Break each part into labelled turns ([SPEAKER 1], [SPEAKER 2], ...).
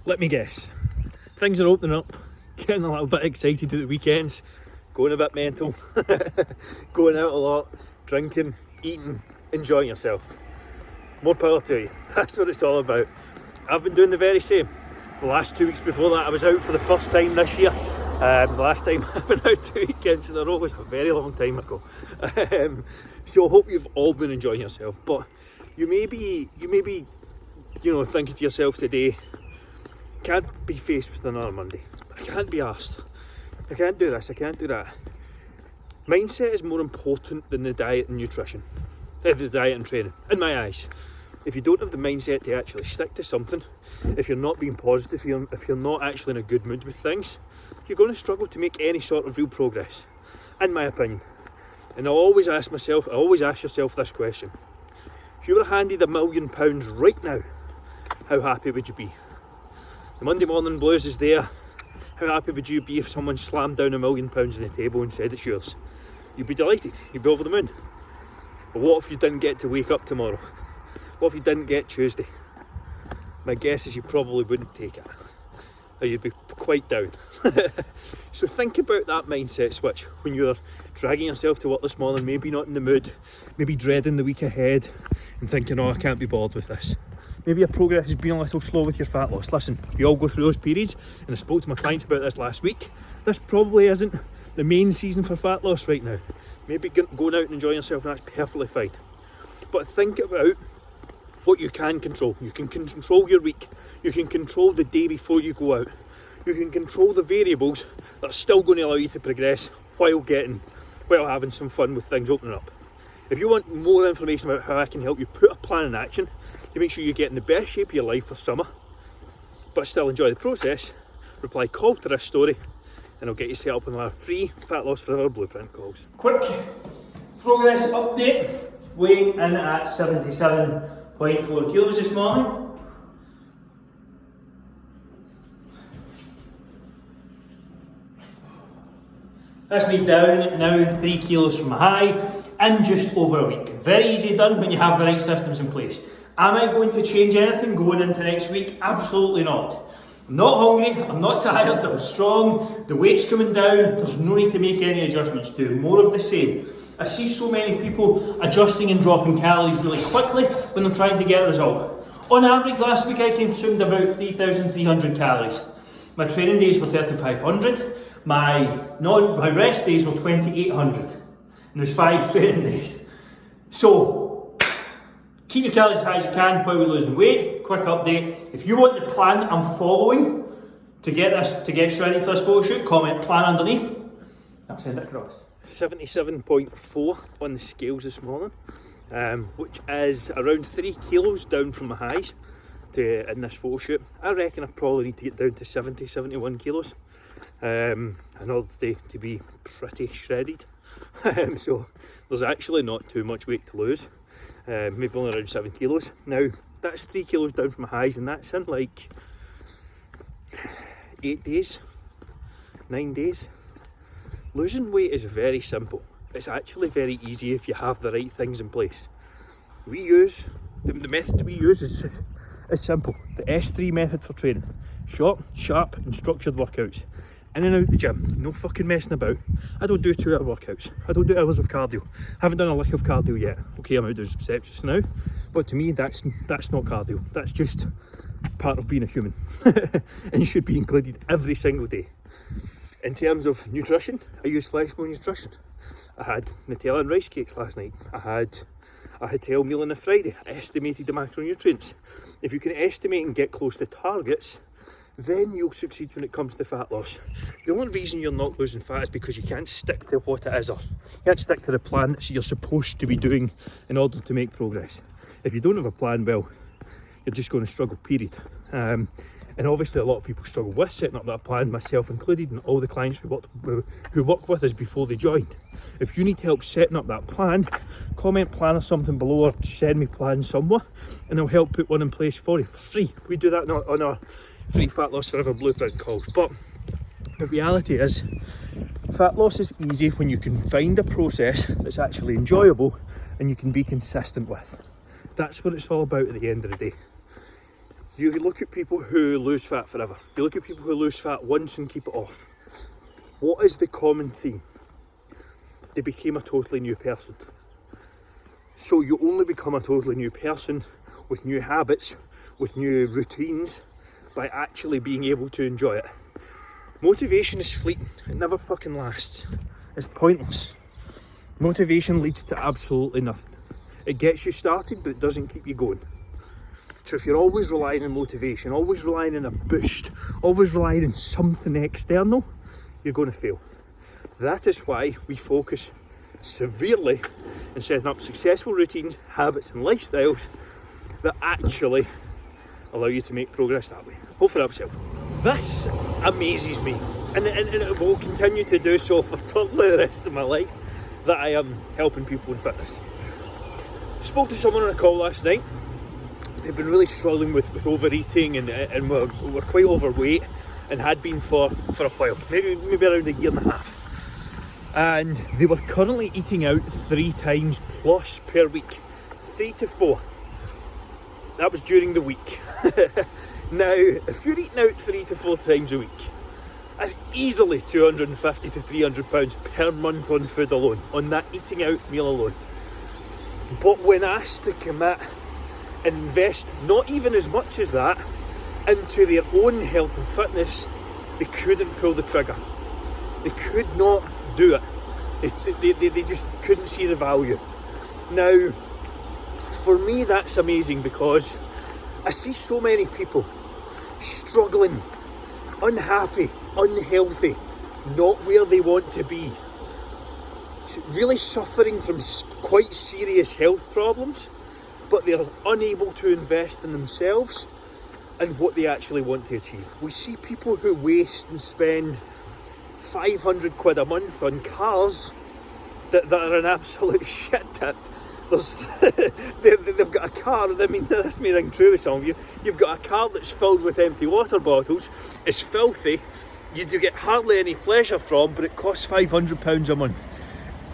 [SPEAKER 1] Let me guess. Things are opening up, getting a little bit excited at the weekends, going a bit mental, going out a lot, drinking, eating, enjoying yourself. More power to you. That's what it's all about. I've been doing the very same. The last 2 weeks before that I was out for the first time this year. The last time I've been out 2 weekends in a row was a very long time ago. So I hope you've all been enjoying yourself. But you may be, thinking to yourself today, can't be faced with another Monday. I can't be arsed. I can't do this, I can't do that. Mindset is more important than the diet and nutrition. The diet and training, in my eyes. If you don't have the mindset to actually stick to something, if you're not being positive, if you're not actually in a good mood with things, you're going to struggle to make any sort of real progress, in my opinion. And I always ask yourself this question. If you were handed £1 million right now, how happy would you be? The Monday morning blues is there. How happy would you be if someone slammed down £1 million on the table and said it's yours? You'd be delighted, you'd be over the moon. But what if you didn't get to wake up tomorrow? What if you didn't get Tuesday? My guess is you probably wouldn't take it. Or you'd be quite down. So think about that mindset switch when you're dragging yourself to work this morning, maybe not in the mood, maybe dreading the week ahead and thinking, oh, I can't be bothered with this. Maybe your progress has been a little slow with your fat loss. Listen, we all go through those periods, and I spoke to my clients about this last week. This probably isn't the main season for fat loss right now. Maybe going out and enjoying yourself, and that's perfectly fine. But think about what you can control. You can control your week. You can control the day before you go out. You can control the variables that are still going to allow you to progress while having some fun with things opening up. If you want more information about how I can help you put a plan in action to make sure you get in the best shape of your life for summer, but still enjoy the process, reply call to this story and I'll get you set up on our free Fat Loss Forever Blueprint calls. Quick progress update. Weighing in at 77.4 kilos this morning. That's me down now 3 kilos from my high in just over a week. Very easy done when you have the right systems in place. Am I going to change anything going into next week? Absolutely not. I'm not hungry, I'm not tired, I'm strong, the weight's coming down, there's no need to make any adjustments, do more of the same. I see so many people adjusting and dropping calories really quickly when they're trying to get a result. On average last week I consumed about 3,300 calories. My training days were 3,500, my rest days were 2,800. And there's 5 training days. So, keep your calories as high as you can while we're losing weight. Quick update, if you want the plan I'm following to get ready for this photo shoot, comment plan underneath. I'll send it across. 77.4 on the scales this morning, which is around 3 kilos down from my highs in this photo shoot. I reckon I probably need to get down to 71 kilos in order to be pretty shredded. So there's actually not too much weight to lose, maybe only around 7 kilos. Now that's 3 kilos down from my highs, and that's in like 8 days, 9 days. Losing weight is very simple. It's actually very easy if you have the right things in place. The method we use is simple. The S3 method for training. Short, sharp and structured workouts. In and out the gym. No fucking messing about. I don't do 2 hour workouts. I don't do hours of cardio. I haven't done a lick of cardio yet. Okay, I'm out doing some steps just now. But to me, that's not cardio. That's just part of being a human. And should be included every single day. In terms of nutrition, I use flexible nutrition. I had Nutella and rice cakes last night. I had a hotel meal on a Friday. I estimated the macronutrients. If you can estimate and get close to targets, then you'll succeed when it comes to fat loss. The only reason you're not losing fat is because you can't stick to what it is, or you can't stick to the plan that you're supposed to be doing in order to make progress. If you don't have a plan, well, you're just going to struggle, period. And obviously a lot of people struggle with setting up that plan, myself included, and all the clients who work with us before they joined. If you need help setting up that plan, comment plan or something below, or send me plans somewhere, and I'll help put one in place for you for free. We do that on our free Fat Loss Forever Blueprint calls. But the reality is, fat loss is easy when you can find a process that's actually enjoyable and you can be consistent with. That's what it's all about at the end of the day. You look at people who lose fat forever. You look at people who lose fat once and keep it off. What is the common theme? They became a totally new person. So you only become a totally new person with new habits, with new routines, by actually being able to enjoy it. Motivation is fleeting. It never fucking lasts. It's pointless. Motivation leads to absolutely nothing. It gets you started, but it doesn't keep you going. So if you're always relying on motivation, always relying on a boost, always relying on something external, you're going to fail. That is why we focus severely in setting up successful routines, habits and lifestyles that actually allow you to make progress that way. Hopefully that was helpful. This amazes me, and it will continue to do so for probably the rest of my life, that I am helping people in fitness. I spoke to someone on a call last night. They've been really struggling with overeating and were quite overweight and had been for a while, maybe around a year and a half. And they were currently eating out 3 times plus per week, 3 to 4. That was during the week. Now, if you're eating out 3 to 4 times a week, that's easily £250 to £300 per month on food alone, on that eating out meal alone. But when asked to commit and invest not even as much as that into their own health and fitness, they couldn't pull the trigger. They could not do it. They just couldn't see the value. Now, for me, that's amazing, because I see so many people struggling, unhappy, unhealthy, not where they want to be, really suffering from quite serious health problems, but they're unable to invest in themselves and what they actually want to achieve. We see people who waste and spend 500 quid a month on cars that are an absolute shit tip. They've got a car, I mean, this may ring true with some of you. You've got a car that's filled with empty water bottles, it's filthy, you do get hardly any pleasure from, but it costs £500 a month.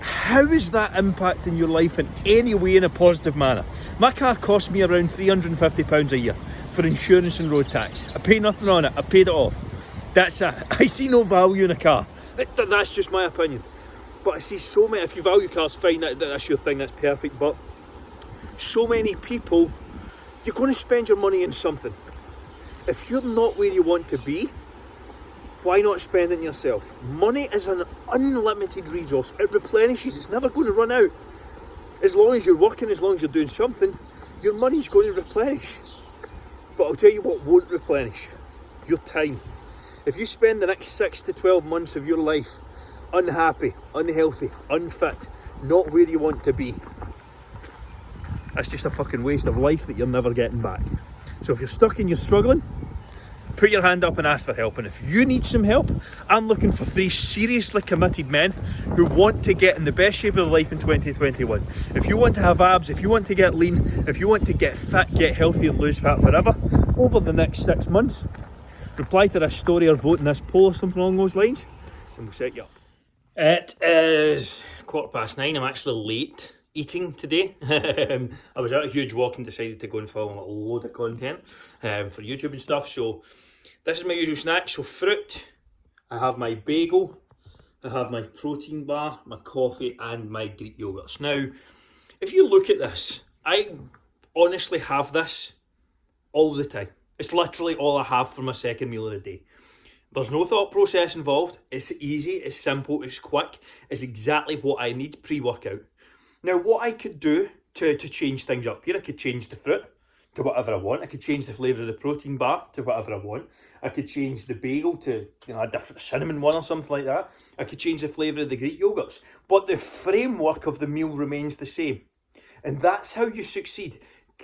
[SPEAKER 1] How is that impacting your life in any way in a positive manner? My car costs me around £350 a year for insurance and road tax. I pay nothing on it, I paid it off. That's it. I see no value in a car. That's just my opinion. But I see so many, if you value cars, fine, that's your thing, that's perfect. But so many people, you're going to spend your money on something. If you're not where you want to be, why not spend it on yourself? Money is an unlimited resource. It replenishes. It's never going to run out. As long as you're working, as long as you're doing something, your money's going to replenish. But I'll tell you what won't replenish: your time. If you spend the next 6 to 12 months of your life unhappy, unhealthy, unfit, not where you want to be, that's just a fucking waste of life that you're never getting back. So if you're stuck and you're struggling, put your hand up and ask for help. And if you need some help, I'm looking for 3 seriously committed men who want to get in the best shape of their life in 2021. If you want to have abs, if you want to get lean, if you want to get fit, get healthy and lose fat forever, over the next 6 months, reply to this story or vote in this poll or something along those lines, and we'll set you up. It is 9:15. I'm actually late eating today. I was out a huge walk and decided to go and film a load of content for YouTube and stuff. So this is my usual snack. So fruit, I have my bagel, I have my protein bar, my coffee and my Greek yogurts. Now, if you look at this, I honestly have this all the time. It's literally all I have for my second meal of the day. There's no thought process involved. It's easy, it's simple, it's quick. It's exactly what I need pre-workout. Now, what I could do to change things up here, I could change the fruit to whatever I want. I could change the flavour of the protein bar to whatever I want. I could change the bagel to, a different cinnamon one or something like that. I could change the flavour of the Greek yogurts. But the framework of the meal remains the same. And that's how you succeed.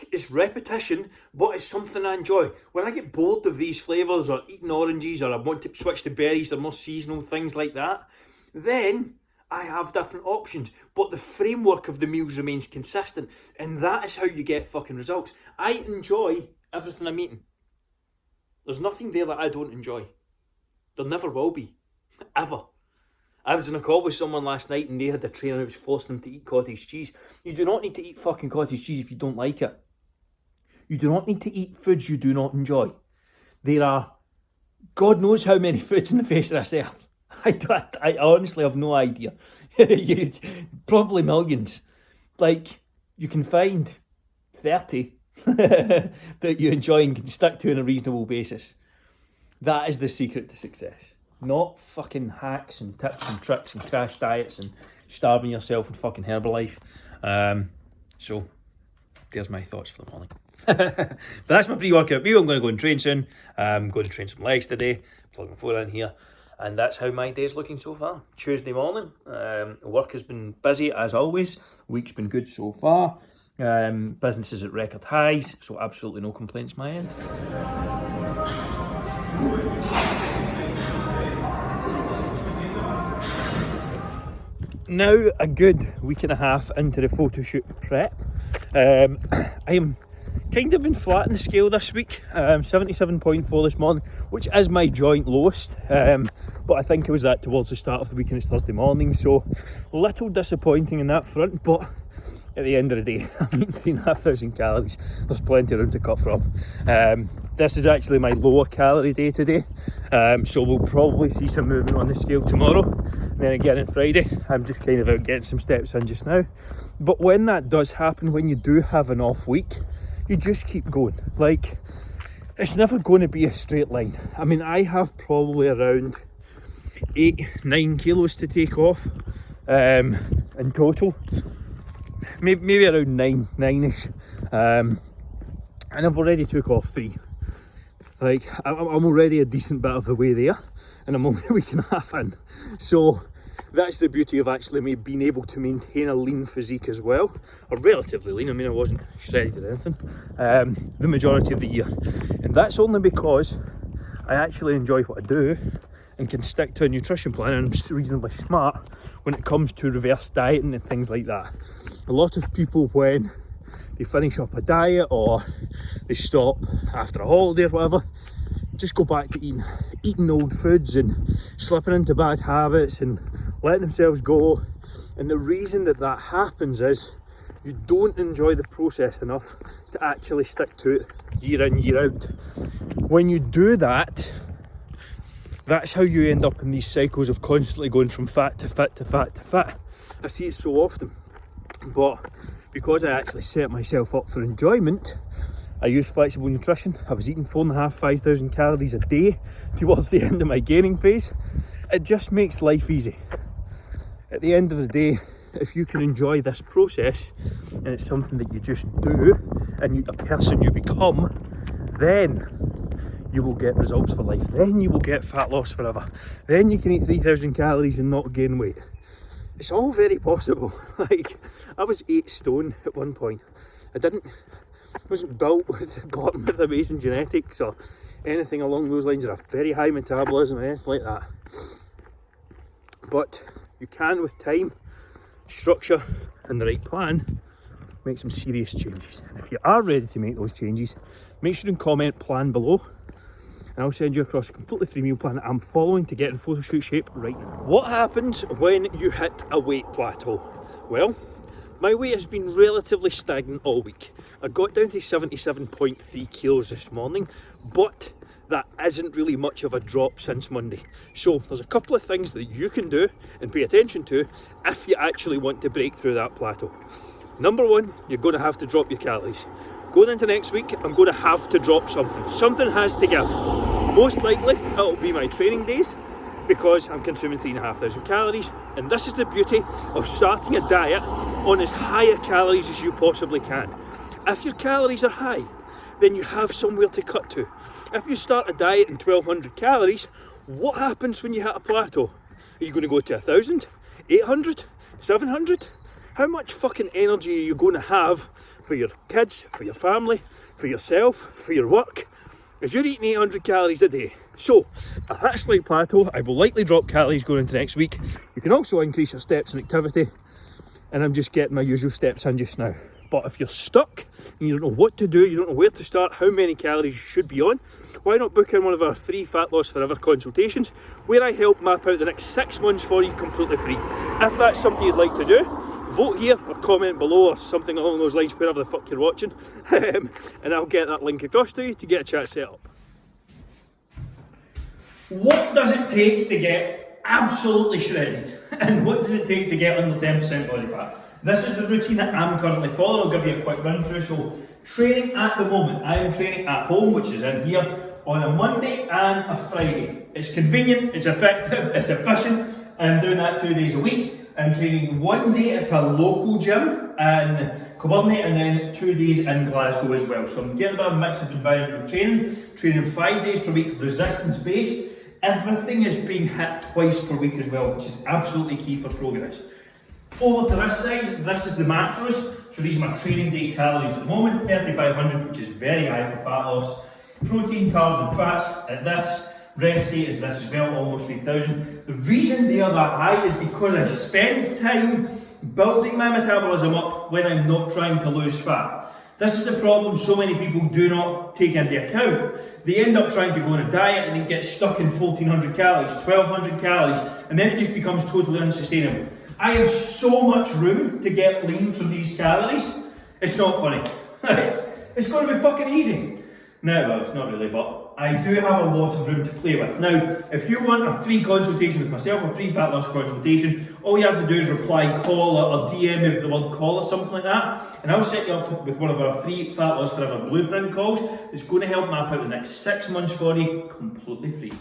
[SPEAKER 1] It's repetition, but it's something I enjoy. When I get bored of these flavours or eating oranges, or I want to switch to berries or more seasonal things like that, then I have different options. But the framework of the meals remains consistent, and that is how you get fucking results. I enjoy everything I'm eating. There's nothing there that I don't enjoy. There never will be. Ever. I was in a call with someone last night and they had a trainer who was forcing them to eat cottage cheese. You do not need to eat fucking cottage cheese if you don't like it. You do not need to eat foods you do not enjoy. There are God knows how many foods in the face of this earth. I honestly have no idea. Probably millions. Like, you can find 30 that you enjoy and can stick to on a reasonable basis. That is the secret to success. Not fucking hacks and tips and tricks and crash diets and starving yourself in fucking Herbalife. So, there's my thoughts for the morning. But that's my pre-workout meal. I'm going to go and train soon. I'm going to train some legs today. Plug my phone in here. And that's how my day's looking so far. Tuesday morning. Work has been busy as always. Week's been good so far. Business is at record highs. So absolutely no complaints my end. Now a good week and a half into the photo shoot prep. I am kind of been flat in the scale this week. 77.4 this morning, which is my joint lowest. But I think it was that towards the start of the week and it's Thursday morning, so a little disappointing in that front, but at the end of the day, I'm eating 3,500 calories. There's plenty of room to cut from. This is actually my lower calorie day today, so we'll probably see some movement on the scale tomorrow. And then again on Friday, I'm just kind of out getting some steps in just now. But when that does happen, when you do have an off week, you just keep going. Like, it's never going to be a straight line. I mean, I have probably around 8-9 kilos to take off in total. Maybe around 9-ish. And I've already took off 3. Like, I'm already a decent bit of the way there, and I'm only a week and a half in. So that's the beauty of actually being able to maintain a lean physique as well, or relatively lean. I mean, I wasn't shredded or anything the majority of the year, and that's only because I actually enjoy what I do and can stick to a nutrition plan, and I'm reasonably smart when it comes to reverse dieting and things like that. A lot of people, when they finish up a diet or they stop after a holiday or whatever, just go back to eating old foods and slipping into bad habits and letting themselves go. And the reason that happens is you don't enjoy the process enough to actually stick to it year in, year out. When you do that, that's how you end up in these cycles of constantly going from fat to fat to fat to fat. I see it so often, but because I actually set myself up for enjoyment, I use flexible nutrition. I was eating 4,500-5,000 calories a day towards the end of my gaining phase. It just makes life easy. At the end of the day, if you can enjoy this process and it's something that you just do and a person you become, then you will get results for life. Then you will get fat loss forever. Then you can eat 3,000 calories and not gain weight. It's all very possible. Like, I was 8 stone at one point. I wasn't built with amazing genetics or anything along those lines, or a very high metabolism or anything like that. But you can, with time, structure and the right plan, make some serious changes. And if you are ready to make those changes, make sure and comment plan below, and I'll send you across a completely free meal plan that I'm following to get in photo shoot shape right now. What happens when you hit a weight plateau? Well, my weight has been relatively stagnant all week. I got down to 77.3 kilos this morning, but that isn't really much of a drop since Monday. So there's a couple of things that you can do and pay attention to if you actually want to break through that plateau. Number one, you're going to have to drop your calories. Going into next week, I'm going to have to drop something. Something has to give. Most likely, it'll be my training days, because I'm consuming 3,500 calories, and this is the beauty of starting a diet on as high a calories as you possibly can. If your calories are high, then you have somewhere to cut to. If you start a diet in 1,200 calories, what happens when you hit a plateau? Are you going to go to 1,000, 800, 700? How much fucking energy are you going to have for your kids, for your family, for yourself, for your work, if you're eating 800 calories a day? So, at that slight plateau, I will likely drop calories going into next week. You can also increase your steps and activity, and I'm just getting my usual steps in just now. But if you're stuck and you don't know what to do, you don't know where to start, how many calories you should be on, why not book in one of our free Fat Loss Forever consultations, where I help map out the next 6 months for you completely free. If that's something you'd like to do, vote here or comment below or something along those lines, wherever the fuck you're watching, and I'll get that link across to you to get a chat set up. What does it take to get absolutely shredded? And what does it take to get under 10% body fat? This is the routine that I'm currently following. I'll give you a quick run through. So, training at the moment, I am training at home, which is in here, on a Monday and a Friday. It's convenient, it's effective, it's efficient. I'm doing that 2 days a week. I'm training 1 day at a local gym in Coburnie and then 2 days in Glasgow as well. So I'm getting a bit of a mix of environmental training 5 days per week, resistance based. Everything is being hit twice per week as well, which is absolutely key for progress. Over to this side, this is the macros. So these are my training day calories at the moment, 3,500, which is very high for fat loss. Protein, carbs and fats at this. Rest day is this as well, almost 3,000. The reason they are that high is because I spend time building my metabolism up when I'm not trying to lose fat. This is a problem so many people do not take into account. They end up trying to go on a diet and then get stuck in 1,400 calories, 1,200 calories, and then it just becomes totally unsustainable. I have so much room to get lean from these calories, it's not funny. It's going to be fucking easy. No, well, it's not really, but I do have a lot of room to play with. Now, if you want a free consultation with myself, a free fat loss consultation, all you have to do is reply, call, or DM me with the word call or something like that, and I'll set you up with one of our free Fat Loss Forever blueprint calls. It's going to help map out the next 6 months for you, completely free.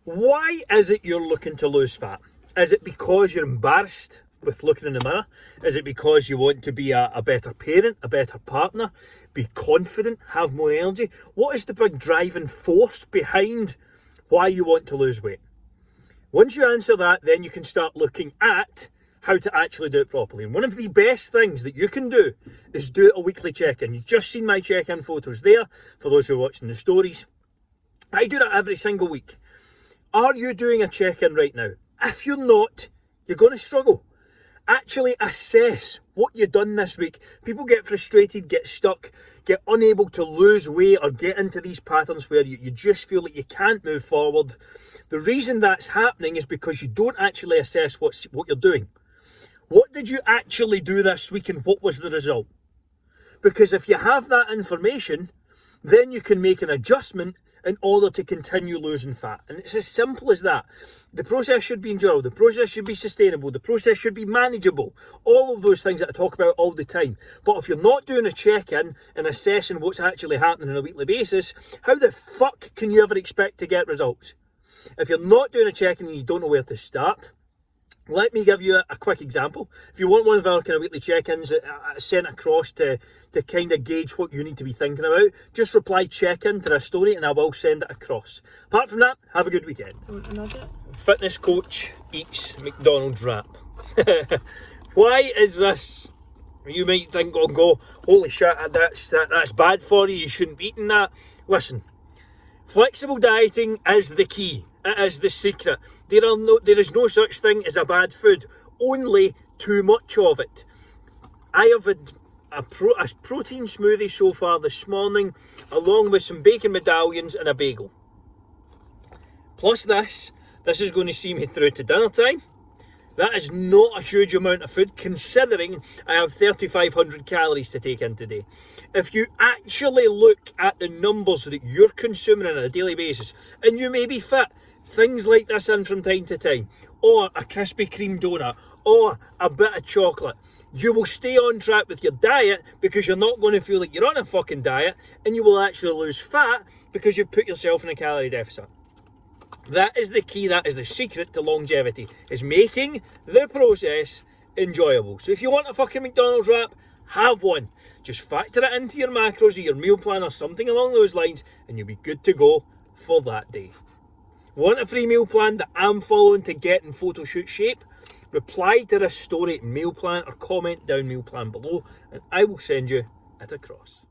[SPEAKER 1] Why is it you're looking to lose fat? Is it because you're embarrassed with looking in the mirror? Is it because you want to be a better parent, a better partner, be confident, have more energy? What is the big driving force behind why you want to lose weight? Once you answer that, then you can start looking at how to actually do it properly. And one of the best things that you can do is do a weekly check-in. You've just seen my check-in photos there, for those who are watching the stories. I do that every single week. Are you doing a check-in right now? If you're not, you're going to struggle. Actually assess what you've done this week. People get frustrated, get stuck, get unable to lose weight or get into these patterns where you just feel like you can't move forward. The reason that's happening is because you don't actually assess what you're doing. What did you actually do this week and what was the result? Because if you have that information, then you can make an adjustment in order to continue losing fat. And it's as simple as that. The process should be enjoyable, the process should be sustainable, the process should be manageable. All of those things that I talk about all the time. But if you're not doing a check-in and assessing what's actually happening on a weekly basis, how the fuck can you ever expect to get results? If you're not doing a check-in and you don't know where to start, let me give you a quick example. If you want one of our kind of weekly check-ins sent across to kind of gauge what you need to be thinking about, just reply check-in to this story and I will send it across. Apart from that, have a good weekend. Fitness coach eats McDonald's wrap. Why is this? You might think, go, holy shit, that's bad for you, you shouldn't be eating that. Listen, flexible dieting is the key. It is the secret. There is no such thing as a bad food, only too much of it. I have had a protein smoothie so far this morning, along with some bacon medallions and a bagel. Plus this is going to see me through to dinner time. That is not a huge amount of food, considering I have 3,500 calories to take in today. If you actually look at the numbers that you're consuming on a daily basis, and you may be fit, things like this in from time to time, or a Krispy Kreme donut, or a bit of chocolate, you will stay on track with your diet because you're not going to feel like you're on a fucking diet, and you will actually lose fat because you've put yourself in a calorie deficit. That is the key, that is the secret to longevity, is making the process enjoyable. So if you want a fucking McDonald's wrap, have one. Just factor it into your macros or your meal plan or something along those lines and you'll be good to go for that day. Want a free meal plan that I'm following to get in Photoshoot shape? Reply to this story, meal plan, or comment down meal plan below and I will send you it across.